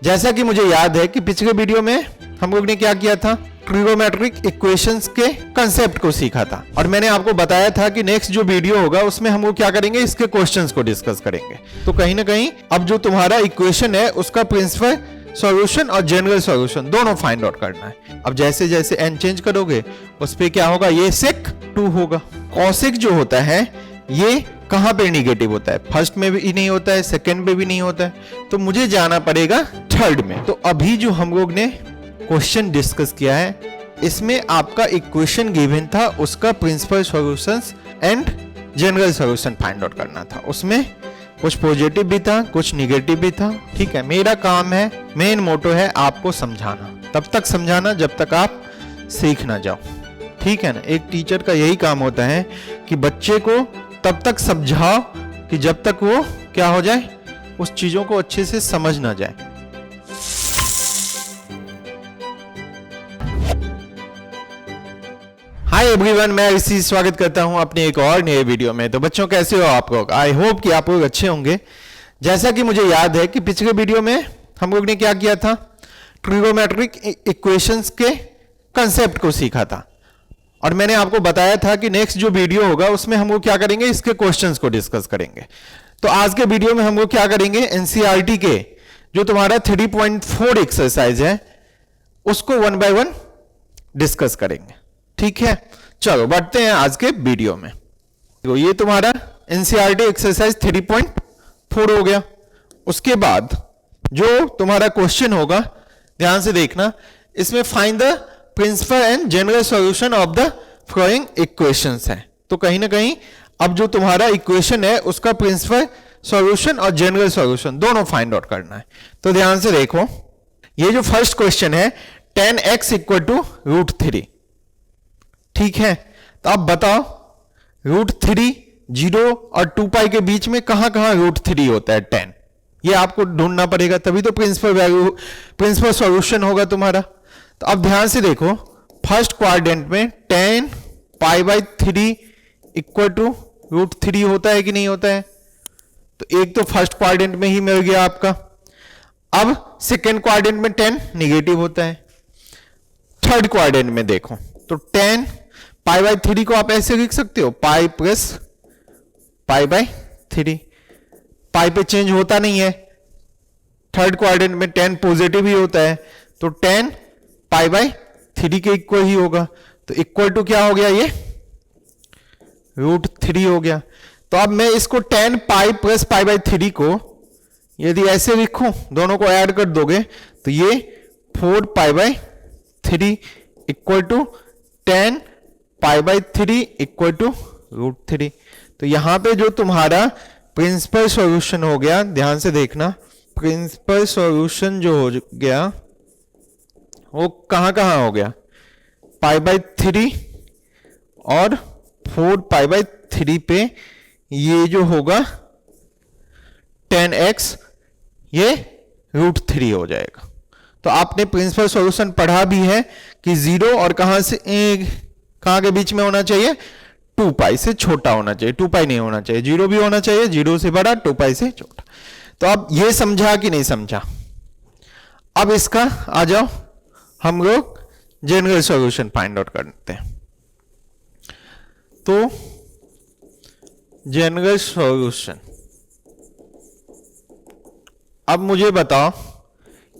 जैसा कि मुझे याद है कि पिछले वीडियो में हम लोग ने क्या किया था, ट्रिगोमेट्रिक इक्वेशंस के कंसेप्ट को सीखा था और मैंने आपको बताया था कि नेक्स्ट जो वीडियो होगा उसमें हम लोग क्या करेंगे, इसके क्वेश्चंस को डिस्कस करेंगे। तो कहीं ना कहीं अब जो तुम्हारा इक्वेशन है उसका प्रिंसिपल सॉल्यूशन और जनरल सॉल्यूशन दोनों फाइंड आउट करना है। अब जैसे जैसे n चेंज करोगे उस पे क्या होगा, ये सेक 2 होगा। कॉसेक जो होता है ये कहां पे नेगेटिव होता है, फर्स्ट में भी नहीं होता है, सेकंड में भी नहीं होता है, तो मुझे जाना पड़ेगा थर्ड में। तो अभी जो हम लोग ने क्वेश्चन डिस्कस किया है इसमें आपका इक्वेशन गिवन था, उसका principal solutions and general solution find out करना था। उसमें कुछ पॉजिटिव भी था, कुछ निगेटिव भी था। ठीक है, मेरा काम है, मेन मोटो है आपको समझाना, तब तक समझाना जब तक आप सीख ना जाओ। ठीक है ना, एक टीचर का यही काम होता है कि बच्चे को तब तक समझाओ कि जब तक वो क्या हो जाए, उस चीजों को अच्छे से समझ ना जाए। हाय एवरीवन, मैं ऋषि स्वागत करता हूं अपने एक और नए वीडियो में। तो बच्चों कैसे हो आप लोग? आई होप कि आप लोग अच्छे होंगे। जैसा कि मुझे याद है कि पिछले वीडियो में हम लोग ने क्या किया था, ट्रिगोमेट्रिक इक्वेशंस के कंसेप्ट को सीखा था और मैंने आपको बताया था कि नेक्स्ट जो वीडियो होगा उसमें हम लोग क्या करेंगे, इसके क्वेश्चंस को डिस्कस करेंगे। तो आज के वीडियो में हम लोग क्या करेंगे, एनसीईआरटी के जो तुम्हारा 3.4 एक्सरसाइज है उसको 1 बाय 1 डिस्कस करेंगे। ठीक है, चलो बढ़ते हैं आज के वीडियो में। तो ये तुम्हारा एनसीईआरटी एक्सरसाइज 3.4 हो गया। उसके बाद जो तुम्हारा क्वेश्चन होगा, ध्यान से देखना, इसमें find the principal and general solution of the following equations है। तो कहीं ना कहीं अब जो तुम्हारा इक्वेशन है उसका प्रिंसिपल सॉल्यूशन और जनरल सॉल्यूशन दोनों फाइंड आउट करना है। तो ध्यान से देखो, ये जो फर्स्ट क्वेश्चन है 10x = √3। ठीक है, तो अब बताओ √3 0 और 2π के बीच में कहां कहां √3 होता है 10, ये आपको ढूंढना पड़ेगा, तभी तो प्रिंसिपल सॉल्यूशन होगा तुम्हारा। तो अब ध्यान से देखो, फर्स्ट क्वाड्रेंट में 10π/3 = √3 होता है कि नहीं होता है? तो एक तो फर्स्ट क्वाड्रेंट में ही मिल गया आपका। अब सेकेंड क्वाड्रेंट में 10 निगेटिव होता है। थर्ड क्वाड्रेंट में देखो तो 10π/3 को आप ऐसे लिख सकते हो, π + π/3। पाई पे चेंज होता नहीं है, थर्ड क्वाड्रेंट में 10 पॉजिटिव ही होता है, तो 10π/3 के इक्वल ही होगा। तो इक्वल टू क्या हो गया, ये √3 हो गया। तो अब मैं इसको 10π + π/3 को यदि ऐसे लिखूं, दोनों को ऐड कर दोगे तो ये 4π/3 = 10π/3 = √3। तो यहां पे जो तुम्हारा प्रिंसिपल सॉल्यूशन हो गया, ध्यान से देखना, प्रिंसिपल सॉल्यूशन जो हो गया वो कहां कहां हो गया, π/3 और 4π/3 पे। ये जो होगा 10x, ये √3 हो जाएगा। तो आपने प्रिंसिपल सॉल्यूशन पढ़ा भी है कि 0 और कहां के बीच में होना चाहिए, 2π से छोटा होना चाहिए, 2π नहीं होना चाहिए, 0 भी होना चाहिए, 0 से बड़ा, 2π से छोटा। तो अब ये समझा कि नहीं समझा? अब इसका आ जाओ, हम लोग जनरल सॉल्यूशन फाइंड आउट करते हैं। तो जनरल सॉल्यूशन, अब मुझे बताओ,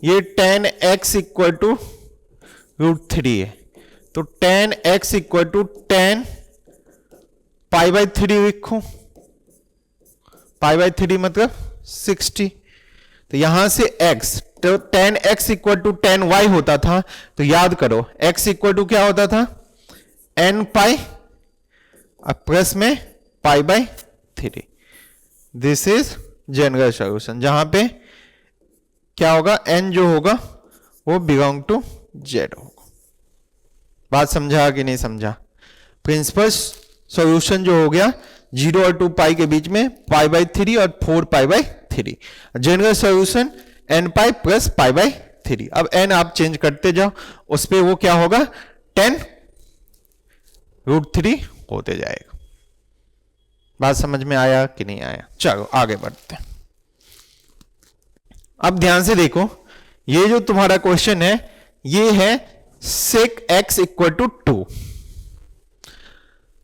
ये 10x = √3 है, तो 10x = 10π/3 लिखूं, π/3 मतलब 60। तो यहां से x, तो 10x = 10y होता था, तो याद करो x = क्या होता था, nπ, अब प्लस में π/3। दिस इज जनरल सॉल्यूशन, जहां पे क्या होगा, n जो होगा वो बिलोंग टू z होगा। बात समझा कि नहीं समझा? प्रिंसिपल सॉल्यूशन जो हो गया 0 और 2π के बीच में π/3 और 4π/3। General solution nπ + π/3। अब n आप चेंज करते जाओ, उस पे वो क्या होगा, 10 √3 होते जाएगा। बात समझ में आया कि नहीं आया? चलो आगे बढ़ते हैं। अब ध्यान से देखो, ये जो तुम्हारा क्वेश्चन है ये है sec x इक्वल टू 2।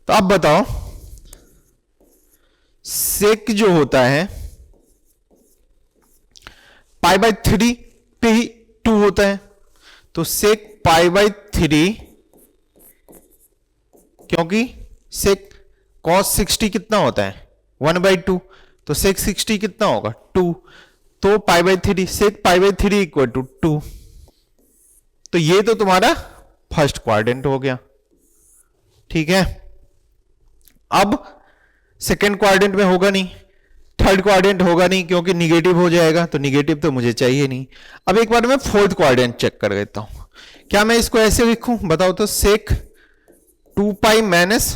तो अब बताओ sec जो होता है पाई बाई 3 पे ही 2 होता है, तो sec पाई बाई 3, क्योंकि sec cos 60 कितना होता है 1/2, तो sec 60 कितना होगा 2, तो pi by 3 sec pi by 3 equal to 2। तो ये तो तुम्हारा फर्स्ट क्वाड्रेंट हो गया, ठीक है। अब सेकेंड क्वाड्रेंट में होगा नहीं, थर्ड क्वाड्रेंट होगा नहीं क्योंकि निगेटिव हो जाएगा, तो निगेटिव तो मुझे चाहिए नहीं। अब एक बार मैं फोर्थ क्वाड्रेंट चेक कर लेता हूं, क्या मैं इसको ऐसे लिखूं बताओ तो, सेक 2 पाई माइनस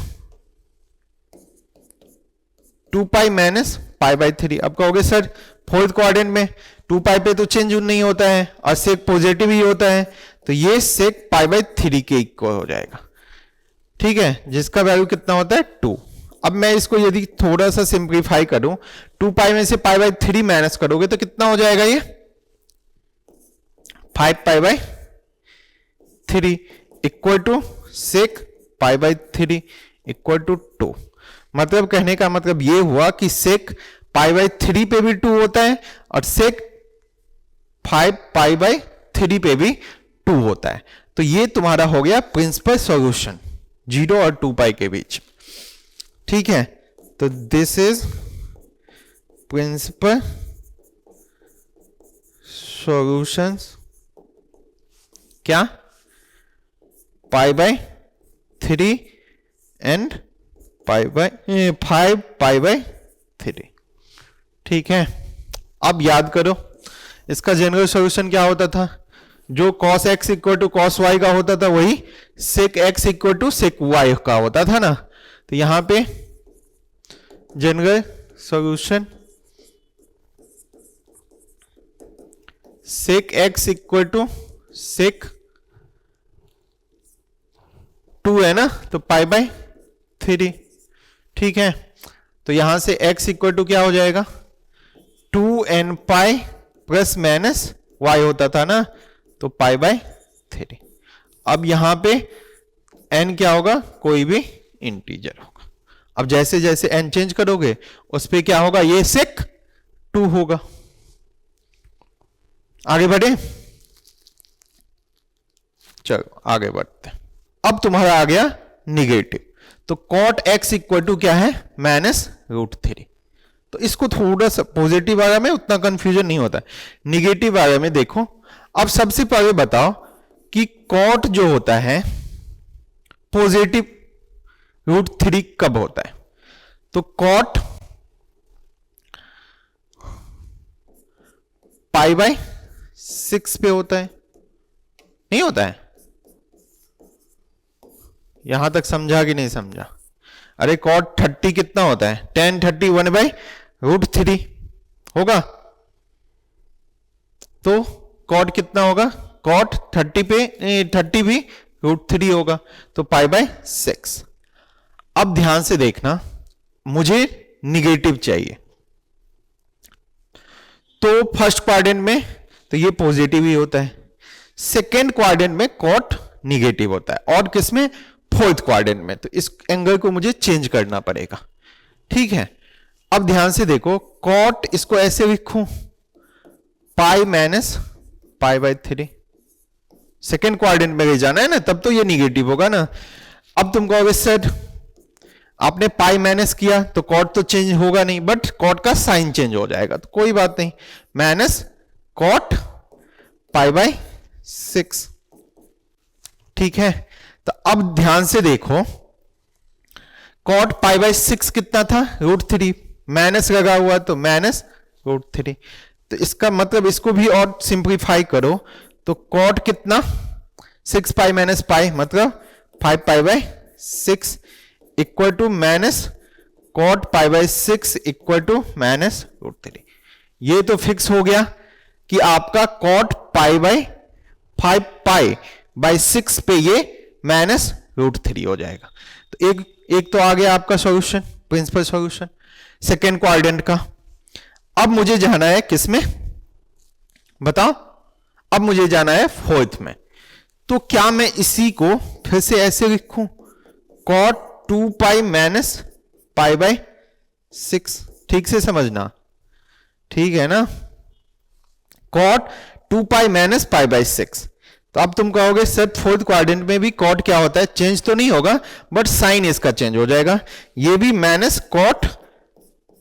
पाई बाई 3। अब कहोगे सर फोर्थ क्वाड्रेंट में 2 पाई पे तो चेंज नहीं होता है और सेक पॉजिटिव ही होता है, तो ये सेक पाई बाई 3 के इक्वल हो जाएगा, ठीक है, जिसका वैल्यू कितना होता है 2। अब मैं इसको यदि थोड़ा सा सिंप्लीफाई करूं, 2 पाई में से पाई बाई 3 माइनस करोगे तो कितना हो जाएगा ये 5 pi by 3 equal to sec pi by 3 equal to 2। मतलब कहने का मतलब ये हुआ कि सेक पाई बाई 3 पे भी 2 होता है और सेक 5 पाई बाई 3 पे भी 2 होता है। तो ये तुम्हारा हो गया प्रिंसिपल सॉल्यूशन 0 और 2 पाई के बीच, ठीक है। तो दिस इज प्रिंसिपल सॉल्यूशंस क्या पाई बाई 3 एंड 5 पाई बाई 3, ठीक है। अब याद करो इसका जनरल सॉल्यूशन क्या होता था, जो cos x equal to cos y का होता था वही sec x equal to sec y का होता था ना। तो यहां पे general solution sec x equal to sec 2 है ना, तो पाई बाई 3, ठीक है। तो यहां से x इक्वल टू क्या हो जाएगा 2n pi plus minus y होता था ना, तो पाई बाई 3। अब यहां पे n क्या होगा, कोई भी इंटीजर होगा। अब जैसे जैसे n चेंज करोगे उस पे क्या होगा, ये सेक 2 होगा। आगे बढ़े, चलो आगे बढ़ते हैं। अब तुम्हारा आ गया निगेटिव, तो cot x इक्वल टू क्या है -√3। तो इसको थोड़ा सा पॉजिटिव वाला में उतना कंफ्यूजन नहीं होता है, निगेटिव वाले में देखो। अब सबसे पहले बताओ कि cot जो होता है पॉजिटिव √3 कब होता है, तो cot पाई बाई 6 पे होता है, नहीं होता है? यहां तक समझा कि नहीं समझा? अरे cot 30 कितना होता है, tan 30 1/√3 होगा, तो cot कितना होगा, cot 30 पे 30 भी √3 होगा, तो पाई बाई 6। अब ध्यान से देखना, मुझे निगेटिव चाहिए, तो फर्स्ट क्वाड्रेंट में तो ये पॉजिटिव ही होता है, सेकेंड क्वाड्रेंट में cot निगेटिव होता है, और किसमें, फोर्थ क्वाड्रेंट में। तो इस एंगल को मुझे चेंज करना पड़ेगा, ठीक है। अब ध्यान से देखो, cot इसको ऐसे लिखूं pi minus pi by 3, second quadrant में ले जाना है ना, तब तो ये निगेटिव होगा ना। अब तुम कहोगे सर आपने पाई माइनस किया तो cot तो चेंज होगा नहीं, बट cot का साइन चेंज हो जाएगा, तो कोई बात नहीं, माइनस cot पाई बाई 6, ठीक है। तो अब ध्यान से देखो, cot पाई बाई 6 कितना था, √3, माइनस लगा हुआ तो -√3। तो इसका मतलब इसको भी और सिंप्लीफाई करो, तो cot कितना 6 पाई माइनस पाई मतलब 5 pi by 6 equal to minus cot pi by 6 equal to -√3। ये तो फिक्स हो गया कि आपका cot pi by 5 pi by 6 पे ये -√3 हो जाएगा। तो एक तो आ गया आपका solution, principal solution second quadrant का। अब मुझे जाना है किसमें, बताओ, अब मुझे जाना है फोर्थ में। तो क्या मैं इसी को फिर से ऐसे लिखूं, cot 2 pi minus pi by 6। ठीक से समझना, ठीक है ना, cot 2 pi minus pi by 6। तो अब तुम कहोगे सर फोर्थ क्वाड्रेंट में भी कॉट क्या होता है, चेंज तो नहीं होगा बट साइन इसका चेंज हो जाएगा, ये भी माइनस कॉट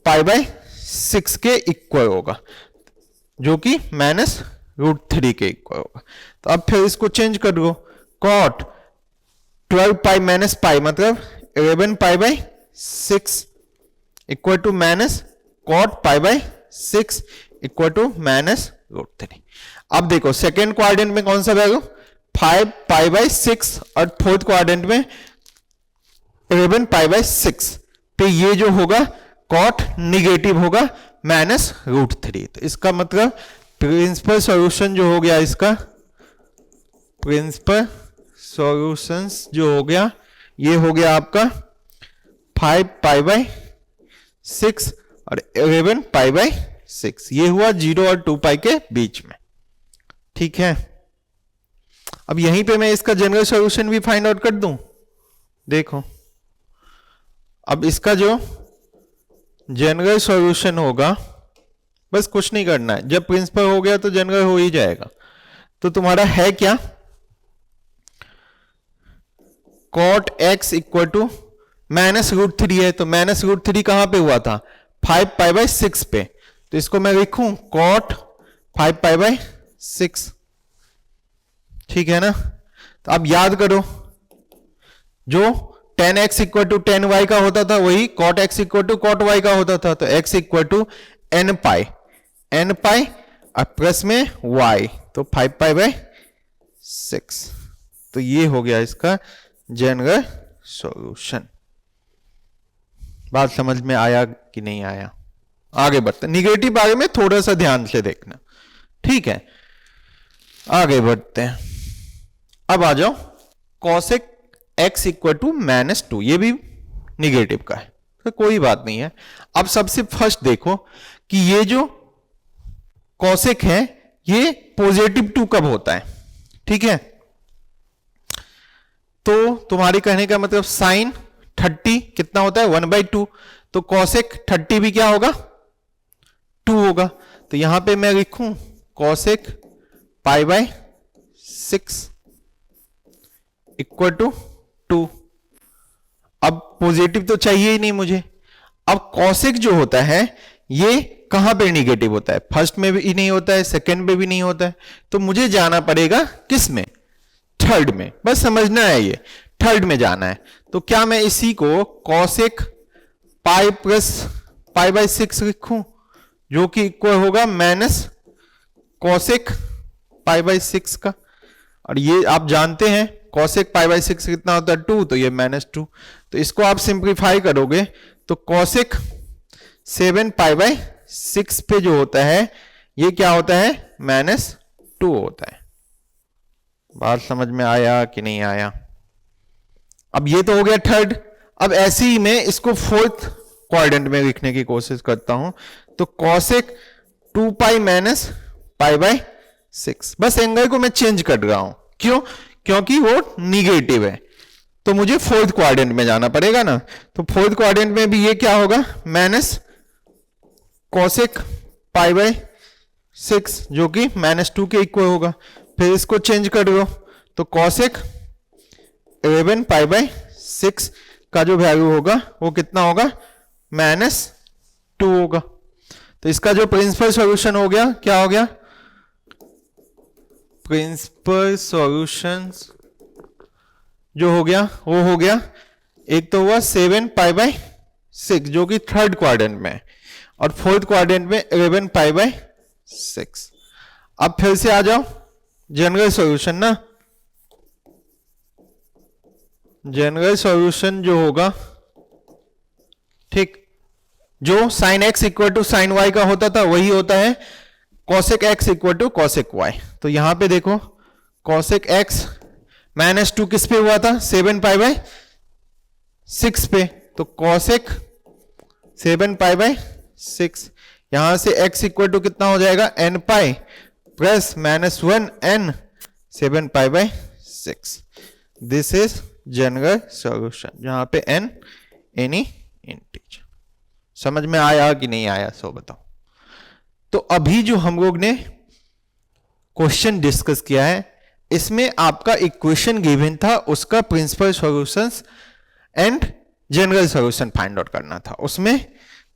पाई बाई 6 के इक्वल होगा, जो कि माइनस √3 के इक्वल होगा। तो अब फिर इसको चेंज कर दो, कॉट 12 पाई माइनस पाई मतलब 11 pi by 6 equal to minus cot pi by 6 equal to minus √3। अब देखो सेकेंड क्वाड्रेंट में कौन सा वैल्यू 5 पाई बाई 6 और फोर्थ क्वाड्रेंट में 11 पाई बाई 6 पे ये जो होगा कॉट निगेटिव होगा माइनस √3। तो इसका मतलब प्रिंसिपल सॉल्यूशन जो हो गया, इसका प्रिंसिपल सॉल्यूशंस जो हो गया, ये हो गया आपका 5 पाई बाई 6 और 11 पाई बाई 6। ये हुआ 0 और 2 पाई के बीच में, ठीक है। अब यहीं पे मैं इसका जनरल सॉल्यूशन भी फाइंड आउट कर दूं। देखो अब इसका जो जनरल सॉल्यूशन होगा, बस कुछ नहीं करना है, जब प्रिंसिपल हो गया तो जनरल हो ही जाएगा। तो तुम्हारा है क्या, cot x equal to minus √3 है, तो माइनस √3 कहां पे हुआ था 5 पाई बाई 6 पे, तो इसको मैं लिखूं cot 5 पाई बाई 6, ठीक है ना। तो अब याद करो जो tan x equal to tan y का होता था वही cot x equal to cot y का होता था, तो x equal to n pi और प्लस में y, तो 5 पाई बाई 6। तो ये हो गया इसका जनरल सॉल्यूशन। बात समझ में आया कि नहीं आया, आगे बढ़ते। निगेटिव बारे में थोड़ा सा ध्यान से देखना, ठीक है, आगे बढ़ते हैं। अब आ जाओ cosec x इक्वल टू -2, ये भी निगेटिव का है, तो कोई बात नहीं है। अब सबसे फर्स्ट देखो कि ये जो cosec है ये पॉजिटिव 2 कब होता है, ठीक है। तो तुम्हारे कहने का मतलब साइन 30 कितना होता है 1/2, तो cosec 30 भी क्या होगा 2 होगा। तो यहां पे मैं लिखूं cosec pi by 6 equal to 2। अब पॉजिटिव तो चाहिए ही नहीं मुझे। अब cosec जो होता है ये कहां पे निगेटिव होता है, फर्स्ट में भी नहीं होता है, सेकंड में भी नहीं होता है, तो मुझे जाना पड़ेगा किस में, थर्ड में। बस समझना है, ये थर्ड में जाना है। तो क्या मैं इसी को cosec pi plus pi by 6 लिखूं, जो कि इक्वल होगा माइनस cosec पाई बाई 6 का, और ये आप जानते हैं cosec पाई बाई 6 कितना होता है 2, तो ये -2। तो इसको आप सिंप्लीफाई करोगे तो cosec 7 पाई बाई 6 पे जो होता है ये क्या होता है -2 होता है। बात समझ में आया कि नहीं आया। अब ये तो हो गया थर्ड। अब ऐसे ही मैं इसको फोर्थ क्वाड्रेंट में लिखने की कोशिश करता हूं, तो cosec 2 pi minus pi by 6, बस एंगल को मैं चेंज कर रहा हूं, क्यों, क्योंकि वो निगेटिव है, तो मुझे फोर्थ क्वाड्रेंट में जाना पड़ेगा ना। तो फोर्थ क्वाड्रेंट में भी ये क्या होगा माइनस cosec पाई बाई 6, जो कि -2 के इक्वल होगा। फिर इसको चेंज कर दो, तो cosec 11 पाई बाई 6 का जो वैल्यू होगा वो कितना होगा -2 होगा। तो इसका जो प्रिंसिपल सॉल्यूशन हो गया, क्या हो गया, प्रिंसिपल सॉल्यूशंस जो हो गया वो हो गया, एक तो हुआ 7 पाई बाई 6 जो कि थर्ड क्वाड्रेंट में है, और फोर्थ क्वाड्रेंट में 11 पाई बाई 6। अब फिर से आ जाओ जनरल सॉल्यूशन ना, जनरल सॉल्यूशन जो होगा, ठीक, जो sin x equal to sine y का होता था वही होता है cosec x equal to cosec y। तो यहां पे देखो cosec x -2 किस पे हुआ था 7 पाई बाई 6 पे, तो cosec 7 पाई बाई 6, यहां से x इक्वल टू कितना हो जाएगा n pi plus -1 n 7 pi by 6। This is general solution, जहां पे n एनी इंटीजर। समझ में आया कि नहीं आया सो बताओ। तो अभी जो हम लोग ने क्वेश्चन डिस्कस किया है, इसमें आपका इक्वेशन गिवन था, उसका principal solutions and general solution find out करना था। उसमें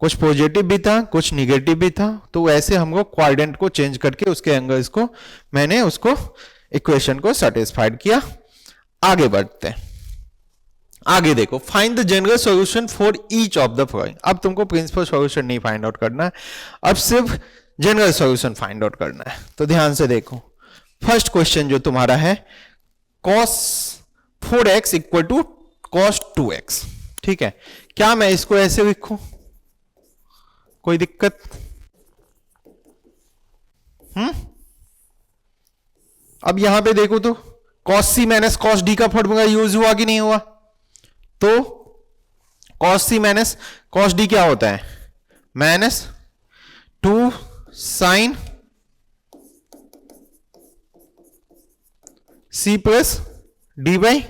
कुछ पॉजिटिव भी था, कुछ निगेटिव भी था। तो ऐसे हम लोग क्वाड्रेंट को चेंज करके उसके एंगल्स को मैंने उसको इक्वेशन को सेटिस्फाइड किया। आगे बढ़ते हैं। आगे देखो, find the general solution for each of the following. अब तुमको प्रिंसिपल सॉल्यूशन नहीं फाइंड आउट करना है, अब सिर्फ जनरल सॉल्यूशन फाइंड आउट करना है। तो ध्यान से देखो, फर्स्ट क्वेश्चन जो तुम्हारा है, cos 4x equal to cos 2x। ठीक है, क्या मैं इसको ऐसे लिखूं? कोई दिक्कत? अब यहां पे देखो तो cos c minus cos d का फॉर्मूला यूज हुआ कि नहीं हुआ? तो cos c minus cos d क्या होता है? -2 sin c plus D by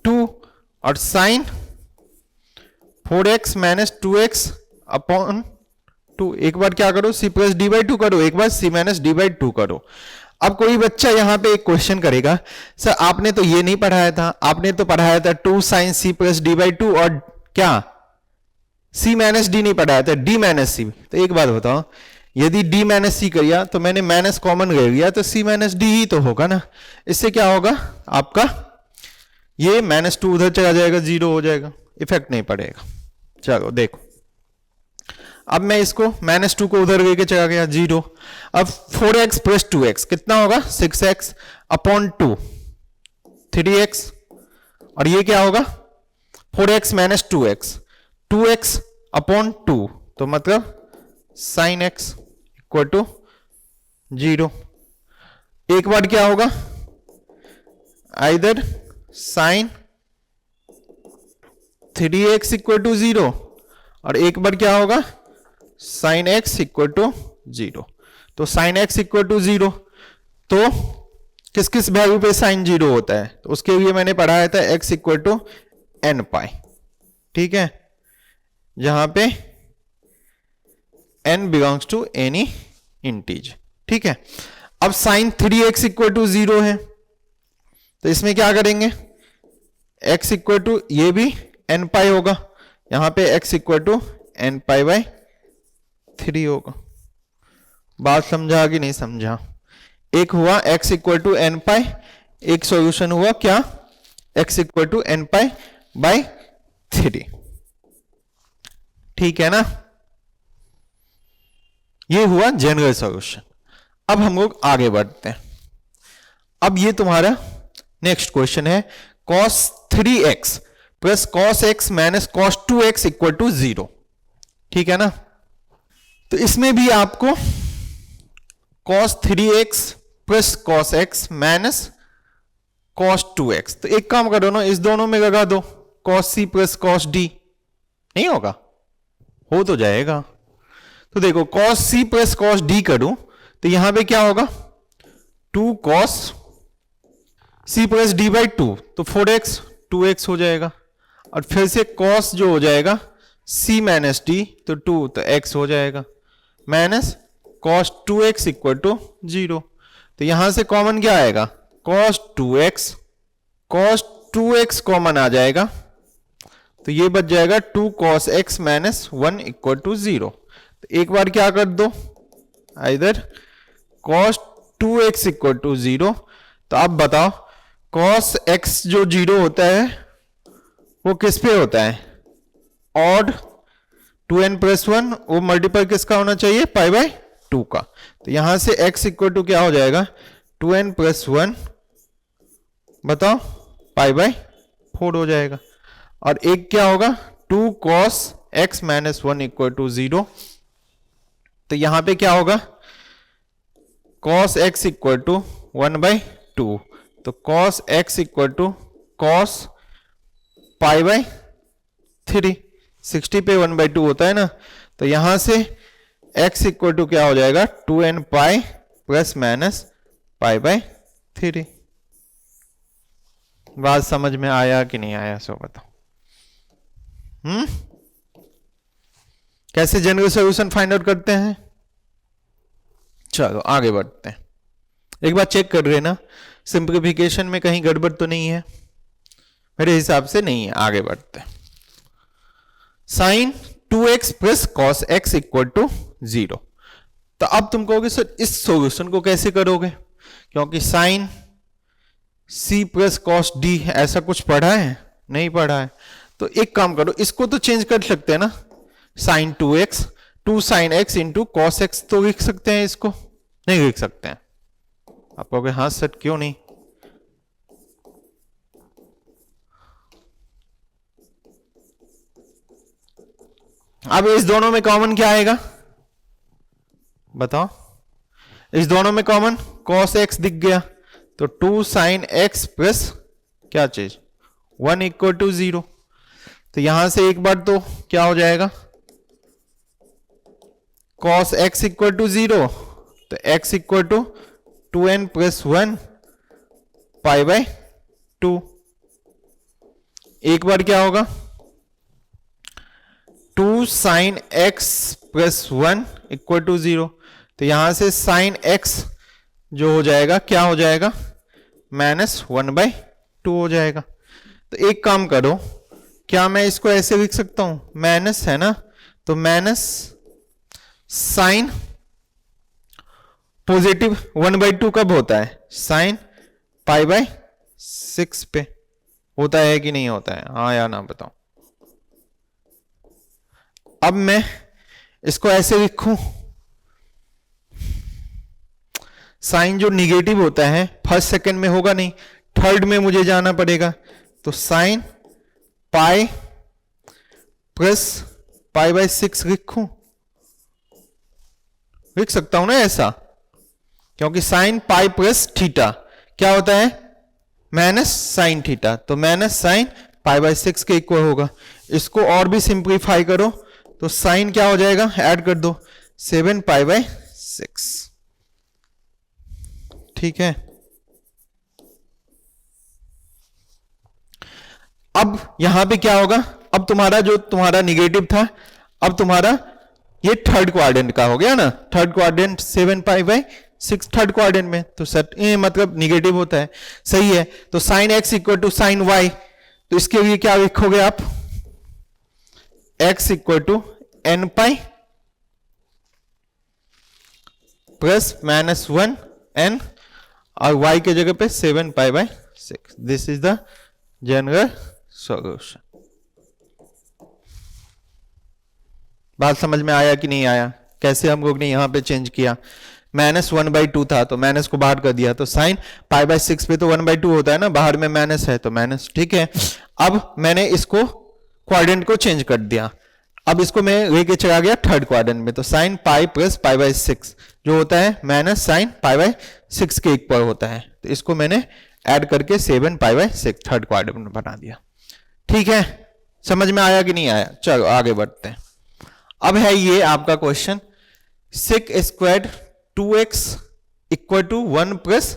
2 और sin 4x minus 2x upon 2। एक बार क्या करो, c प्लस डी बाई 2 करो, एक बार c माइनस डी बाई 2 करो। अब कोई बच्चा यहां पे एक क्वेश्चन करेगा, सर आपने तो ये नहीं पढ़ाया था, आपने तो पढ़ाया था 2 sin c plus D by 2 और क्या c माइनस डी नहीं पढ़ाया था, d माइनस सी। तो एक बात बताओ, यदि d माइनस सी किया तो मैंने माइनस कॉमन ले लिया तो c माइनस डी ही तो होगा ना। इससे क्या होगा आपका, ये -2 उधर चला जाएगा, 0 हो जाएगा, इफेक्ट नहीं पड़ेगा। चलो देखो, अब मैं इसको -2 को उधर लेके चला गया, 0। अब 4x प्लस 2x कितना होगा? 6x अपॉन 2 3x, और ये क्या होगा 4x minus 2x 2x upon 2, तो मतलब sin x इक्वल टू 0। एक बार क्या होगा, either sin 3x equal to 0 और एक बार क्या होगा sin x इक्वल टू 0। तो sin x इक्वल टू 0, तो किस किस वैल्यू पे sin 0 होता है? तो उसके लिए मैंने पढ़ाया था x equal to n pi. ठीक है, जहां पे n belongs to any integer. ठीक है, अब sin 3x इक्वल टू 0 है, तो इसमें क्या करेंगे, x इक्वल टू ये भी n पाई होगा, यहां पे x equal to n pi by 3 होगा। बात समझा कि नहीं समझा? एक हुआ x equal to n pi, एक सॉल्यूशन हुआ क्या, x equal to n pi by 3। ठीक है ना, ये हुआ जनरल सॉल्यूशन। अब हम लोग आगे बढ़ते हैं। अब ये तुम्हारा नेक्स्ट क्वेश्चन है, cos 3x plus cos x minus cos 2x equal to 0। ठीक है ना, तो इसमें भी आपको cos 3x plus cos x minus cos 2x, तो एक काम करो ना, इस दोनों में लगा दो, cos c plus cos d। नहीं होगा? हो तो जाएगा। तो देखो cos c plus cos d करूं तो यहां पे क्या होगा, 2 cos c plus d by 2, तो 4x 2x हो जाएगा, और फिर से cos जो हो जाएगा c माइनस d, तो 2, तो x हो जाएगा, minus cos 2x equal to 0। तो यहां से कॉमन क्या आएगा, cos 2x कॉमन आ जाएगा, तो ये बच जाएगा 2 cos x minus 1 equal to 0। तो एक बार क्या कर दो, इधर cos 2x इक्वल टू 0। तो अब बताओ cos x जो 0 होता है वो किस पे होता है, ऑड 2n प्लस 1, वो मल्टीपल किसका होना चाहिए, पाई बाई 2 का। तो यहां से x इक्वल टू क्या हो जाएगा, 2n प्लस 1 बताओ पाई बाई 4 हो जाएगा, और एक क्या होगा 2 cos x minus 1 equal to 0। तो यहां पे क्या होगा, cos x equal to 1 by 2, तो cos x equal to cos pi by 3, 60 पे 1 बाई 2 होता है ना। तो यहां से x इक्वल टू क्या हो जाएगा, 2n pi plus minus pi by 3। बात समझ में आया कि नहीं आया सो बताओ। कैसे जनरल सॉल्यूशन फाइंड आउट करते हैं? चलो आगे बढ़ते हैं। एक बार चेक कर लेना सिंप्लीफिकेशन में कहीं गड़बड़ तो नहीं है, मेरे हिसाब से नहीं है। आगे बढ़ते हैं। Sine 2x plus cos x equal to 0। तो अब तुम कहोगे सर इस सॉल्यूशन को कैसे करोगे, क्योंकि sine c plus cos d ऐसा कुछ पढ़ा है? नहीं पढ़ा है। तो एक काम करो, इसको तो चेंज कर सकते हैं ना, sine 2x 2 sine x into cos x तो लिख सकते हैं, इसको नहीं लिख सकते हैं? आप कहोगे हाँ सर क्यों नहीं। अब इस दोनों में कॉमन क्या आएगा बताओ? इस दोनों में कॉमन cos x दिख गया, तो 2 साइन x प्लस क्या चीज 1 इक्वल टू 0। तो यहां से एक बार तो क्या हो जाएगा, cos x इक्वल टू 0, तो x equal to 2n plus 1 pi by 2। एक बार क्या होगा, 2 sine x plus 1 equal to 0। तो यहां से साइन x जो हो जाएगा क्या हो जाएगा, माइनस 1 बाय 2 हो जाएगा। तो एक काम करो, क्या मैं इसको ऐसे लिख सकता हूं, माइनस है ना, तो माइनस साइन पॉजिटिव 1 बाई 2 कब होता है, साइन पाई बाय 6 पे होता है कि नहीं होता है? हाँ या ना बताओ। अब मैं इसको ऐसे लिखूं, साइन जो निगेटिव होता है फर्स्ट सेकंड में होगा नहीं, थर्ड में मुझे जाना पड़ेगा। तो sine pi plus pi by 6 लिख सकता हूं ना ऐसा, क्योंकि साइन पाई प्लस थीटा क्या होता है, माइनस साइन थीटा, तो माइनस साइन पाई बाय 6 के इक्वल होगा। इसको और भी सिंप्लीफाई करो तो साइन क्या हो जाएगा, ऐड कर दो 7 पाई बाय 6। ठीक है। अब यहां पे क्या होगा, अब तुम्हारा जो तुम्हारा निगेटिव था, अब तुम्हारा ये थर्ड क्वाड्रेंट का हो गया ना, third quadrant 7 pi by 6 third quadrant में, तो सर मतलब निगेटिव होता है, सही है। तो sine x equal to sine y, तो इसके लिए क्या लिखोगे आप, x equal to n pi plus minus 1 n, और y के जगह पे 7 pi by 6। This is the general solution. बात समझ में आया कि नहीं आया? कैसे हम लोग ने यहां पे चेंज किया, माइनस 1 बाई 2 था तो माइनस को बाहर कर दिया, तो साइन पाई बाय 6 पे तो 1 बाई 2 होता है ना, बाहर में माइनस है तो माइनस। ठीक है। अब मैंने इसको क्वाड्रेंट को चेंज कर दिया, अब इसको मैं लेके चला गया थर्ड क्वाड्रेंट में, तो sine pi plus pi by 6 जो होता है माइनस साइन पाई बाय 6 के इक्वल होता है, तो इसको मैंने ऐड करके 7 पाई बाय 6 थर्ड क्वाड्रेंट में बना दिया। ठीक है, समझ में आया कि नहीं आया? चलो आगे बढ़ते हैं। अब है ये आपका question, sec squared 2x equal to 1 plus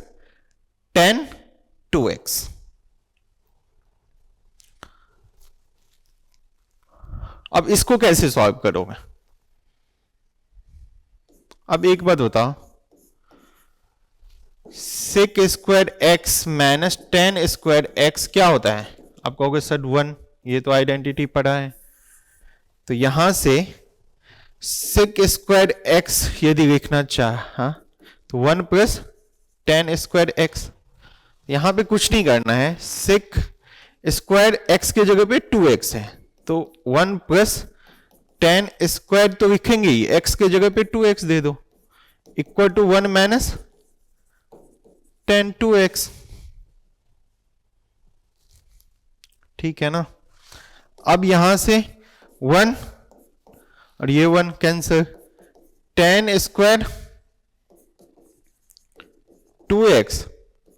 tan 2x। अब इसको कैसे सॉल्व करोगे? अब एक बात बताओ, sec square x minus tan square x क्या होता है? आप कहोगे सर 1, ये तो आइडेंटिटी पढ़ा है। तो यहां से सेक स्क्वायर x यदि लिखना चाहा तो 1 प्लस tan स्क्वायर x, यहां पे कुछ नहीं करना है, सेक स्क्वायर x के जगह पे 2x है, तो 1 प्लस tan स्क्वायर तो लिखेंगे ही, x के जगह पे 2x दे दो, equal to 1 minus tan 2x। ठीक है ना। अब यहां से 1 और ये 1 कैंसिल, tan स्क्वायर 2x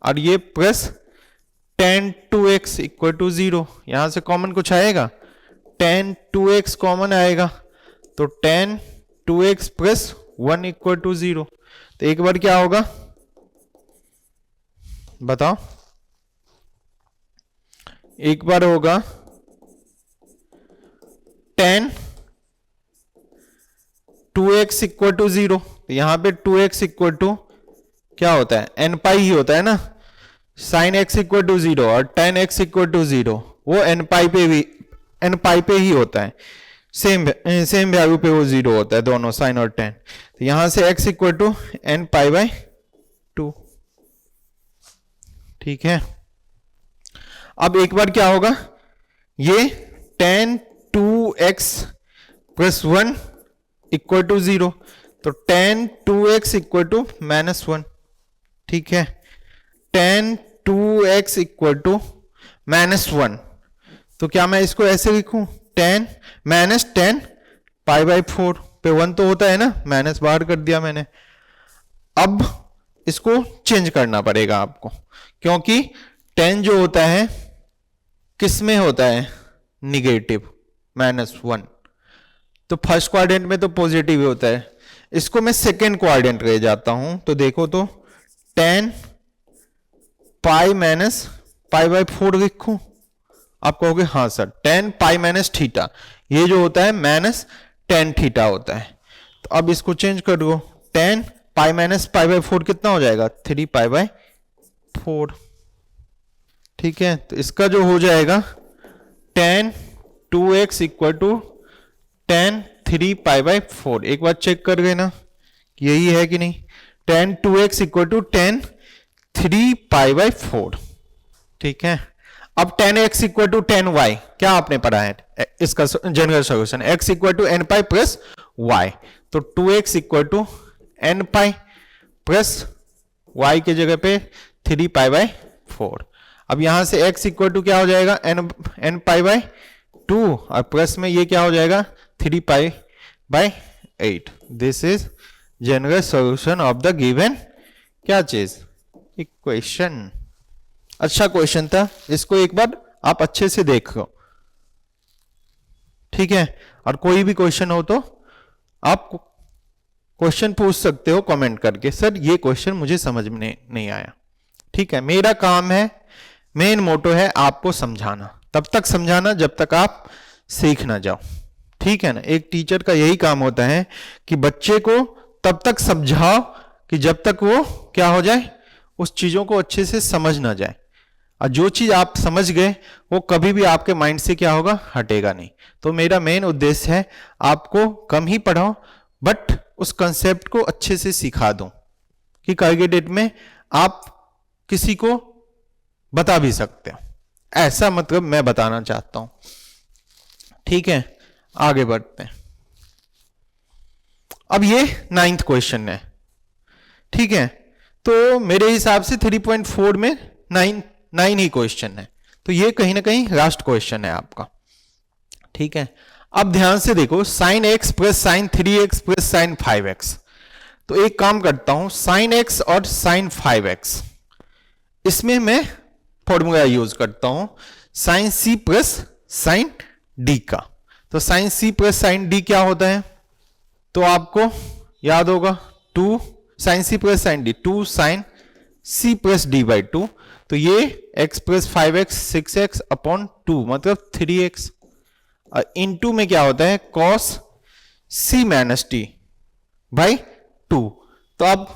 और ये plus tan 2x equal to 0। यहां से कॉमन कुछ आएगा, tan 2x कॉमन आएगा, तो tan 2x plus 1 equal to 0। तो एक बार क्या होगा बताओ, एक बार होगा tan 2x इक्वल टू 0। यहां पे 2x इक्वल टू क्या होता है, n पाई ही होता है ना, sin x इक्वल टू 0 और tan x इक्वल टू 0 वो n पाई पे ही होता है, सेम वैल्यू पे वो 0 होता है दोनों sin और tan। तो यहां से x equal to n pi by 2। ठीक है, अब एक बार क्या होगा, ये tan 2x plus 1 equal to 0, तो tan 2x इक्वल टू -1। ठीक है, tan 2x इक्वल टू -1, तो क्या मैं इसको ऐसे लिखूं, tan पाई बाय 4 पे 1 तो होता है ना, माइनस बाहर कर दिया मैंने। अब इसको चेंज करना पड़ेगा आपको, क्योंकि tan जो होता है किस में होता है, निगेटिव -1, तो फर्स्ट क्वाड्रेंट में तो पॉजिटिव ही होता है। इसको मैं सेकेंड क्वाड्रेंट ले जाता हूं, तो देखो तो tan पाई पाई बाय 4 लिखूं, आप कहोगे हाँ sir tan pi minus theta, ये जो होता है tan थीटा होता है। तो अब इसको चेंज कर दो, tan पाई पाई बाय 4 कितना हो जाएगा, 3 पाई बाय 4। ठीक है, तो इसका जो हो जाएगा tan 2x equal to tan 3 pi by 4। एक बार चेक कर लेना यही है कि नहीं, tan 2x equal to tan 3 pi by 4। ठीक है, अब tan x equal to tan y क्या आपने पढ़ा है, इसका general solution x equal to n pi plus y, तो 2x equal to n pi plus y के जगह पे 3 पाई बाय 4। अब यहां से x इक्वल टू क्या हो जाएगा, n पाई बाय 2 और प्लस में ये क्या हो जाएगा 3 pi bye 8। This is general solution of the given क्या चीज, इक्वेशन। अच्छा क्वेश्चन था, इसको एक बार आप अच्छे से देख लो। ठीक है, और कोई भी क्वेश्चन हो तो आप क्वेश्चन पूछ सकते हो कमेंट करके, सर ये क्वेश्चन मुझे समझ में नहीं आया। ठीक है, मेरा काम है, मेन मोटो है आपको समझाना, तब तक समझाना जब तक आप सीख ना जाओ। ठीक है ना, एक टीचर का यही काम होता है कि बच्चे को तब तक समझाओ कि जब तक वो क्या हो जाए, उस चीजों को अच्छे से समझ ना जाए, और जो चीज आप समझ गए वो कभी भी आपके माइंड से क्या होगा, हटेगा नहीं। तो मेरा मेन उद्देश्य है आपको कम ही पढ़ाओ बट उस कंसेप्ट को अच्छे से सिखा दूं कि कल के डेट में आप किसी को बता भी सकते हो, ऐसा मतलब मैं बताना चाहता हूं। ठीक है, आगे बढ़ते हैं। अब ये 9th क्वेश्चन है। ठीक है, तो मेरे हिसाब से 3.4 में 9 ही क्वेश्चन है, तो ये कहीं ना कहीं लास्ट क्वेश्चन है आपका। ठीक है, अब ध्यान से देखो, sin x plus sin 3x plus sin 5x। तो एक काम करता हूं, sin x और sin 5x, इसमें मैं फॉर्मूला यूज करता हूं sin c plus sin d का। तो sin c plus sin d क्या होता है, तो आपको याद होगा 2 sin c plus sin d, 2 sin c plus d by 2। तो ये x plus 5x 6x upon 2 मतलब 3x, इनटू में क्या होता है cos c minus t by 2। तो अब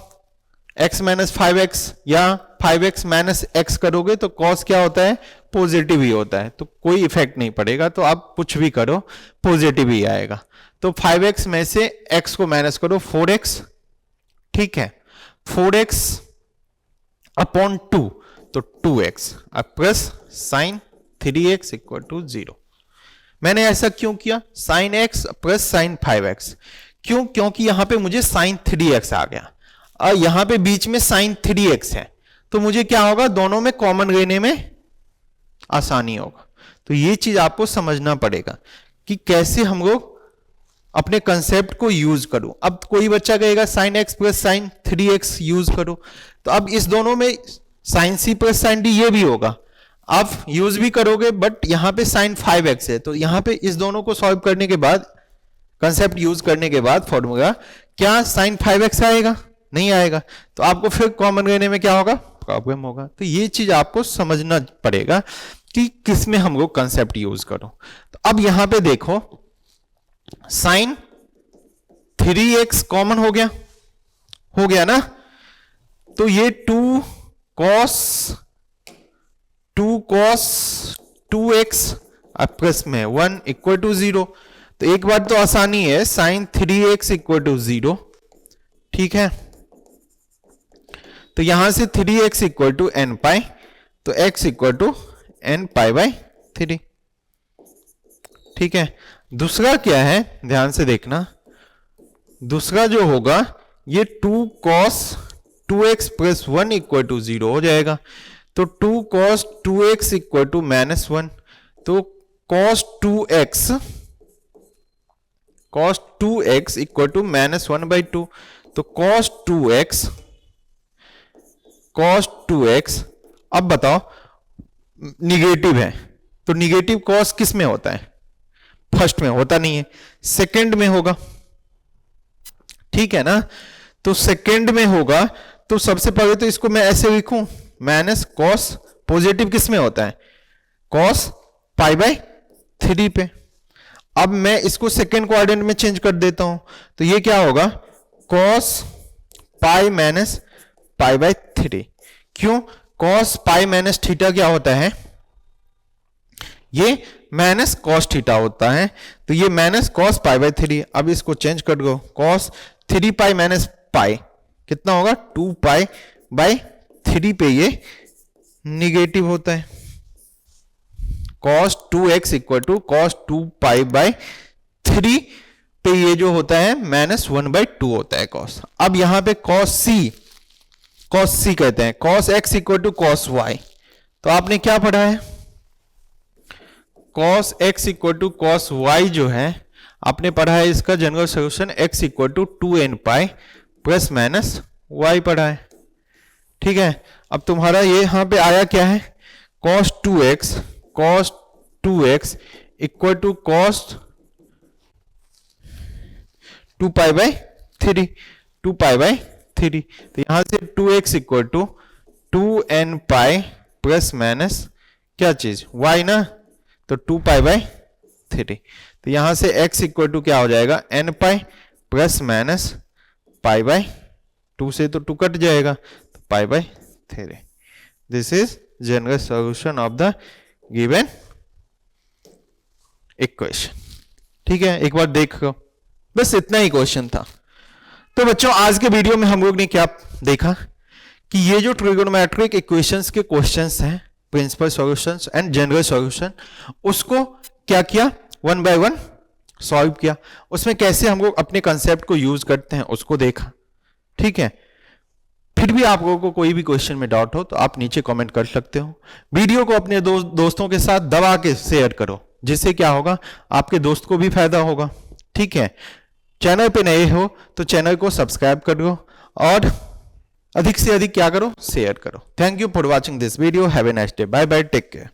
x माइनस 5x या 5x माइनस x करोगे तो cos क्या होता है, पॉजिटिव ही होता है, तो कोई इफेक्ट नहीं पड़ेगा, तो आप कुछ भी करो पॉजिटिव ही आएगा। तो 5x में से x को माइनस करो 4x। ठीक है, 4x अपॉन 2 तो 2x plus sine 3x equal to 0। मैंने ऐसा क्यों किया, sign x plus sign 5x, क्यों, क्योंकि यहां पे मुझे साइन 3x आ गया और यहां पे बीच में साइन 3x है, तो मुझे क्या होगा, दोनों में कॉमन लेने में आसानी होगा। तो ये चीज आपको समझना पड़ेगा कि कैसे हम लोग अपने कंसेप्ट को यूज करो। अब कोई बच्चा कहेगा sine x plus sine 3x use करो, तो अब इस दोनों में sine c plus sine d ये भी होगा, आप यूज भी करोगे, बट यहां पे साइन 5x है, तो यहां पे इस दोनों को सॉल्व करने के बाद, कंसेप्ट यूज करने के बाद फॉर्मूला क्या साइन 5x आएगा, नहीं आएगा, तो आपको फिर कॉमन लेने में क्या होगा, प्रॉब्लम होगा। तो ये चीज आपको समझना पड़ेगा कि किसमें हमको कंसेप्ट यूज करो। तो अब यहां पे देखो साइन 3x कॉमन हो गया ना, तो ये 2 cos 2x प्लस में 1 इक्वल टू 0। तो एक बात तो आसानी है, साइन 3x इक्वल टू 0, ठीक है। तो यहां से 3x equal to n pi, तो x equal to n pi by 3, ठीक है। दूसरा क्या है, ध्यान से देखना, दूसरा जो होगा ये 2 cos 2x plus 1 equal to 0 हो जाएगा। तो 2 cos 2x इक्वल टू -1, तो cos 2x इक्वल टू -1/2। तो cos 2x अब बताओ निगेटिव है, तो निगेटिव cos किस में होता है, फर्स्ट में होता नहीं है, सेकंड में होगा, ठीक है ना। तो सेकंड में होगा, तो सबसे पहले तो इसको मैं ऐसे लिखूं, माइनस cos, पॉजिटिव किस में होता है, cos π/3 पे। अब मैं इसको सेकंड क्वाड्रेंट में चेंज कर देता हूं, तो ये क्या होगा, cos π माइनस π/3। क्यों, cos π माइनस थीटा क्या होता है, ये माइनस cos थीटा होता है, तो ये माइनस cos π/3। अब इसको चेंज कर दो, cos 3π माइनस पाई कितना होगा, 2π/3 पे ये निगेटिव होता है। cos 2x equal to cos 2π/3 पे ये जो होता है -1/2 होता है cos। अब यहां पे cos c कहते हैं, cos x equal to cos y। तो आपने क्या पढ़ा है, cos x equal to cos y जो है आपने पढ़ा है, इसका general solution x equal to 2n pi plus minus y पढ़ा है, ठीक है। अब तुम्हारा ये यहां पे आया क्या है, cos 2x equal to cos 2π/3। तो यहां से 2x equal to 2n pi plus minus क्या चीज y ना, तो 2π/3। तो यहां से x इक्वल टू क्या हो जाएगा, n पाई प्लस माइनस π/2 से तो 2 कट जाएगा, तो π/3। This is general solution of the given equation, ठीक है। एक बार देखो, बस इतना ही क्वेश्चन था। तो बच्चों आज के वीडियो में हम लोग ने क्या देखा कि ये जो ट्रिगोनोमेट्रिक इक्वेशंस के क्वेश्चंस हैं, principal solutions and general solution, उसको क्या किया, 1 बाय 1 सॉल्व किया। उसमें कैसे हम लोग अपने कंसेप्ट को यूज करते हैं उसको देखा, ठीक है। फिर भी आप लोगों को कोई भी क्वेश्चन में डाउट हो तो आप नीचे कमेंट कर सकते हो। वीडियो को अपने दोस्तों के साथ दबा के शेयर करो, जिससे क्या होगा, आपके दोस्त को भी फायदा होगा, ठीक है। चैनल पे नए हो तो चैनल को सब्सक्राइब करो और अधिक से अधिक क्या करो, शेयर करो। Thank you for watching this video, have a nice day, bye bye, take care.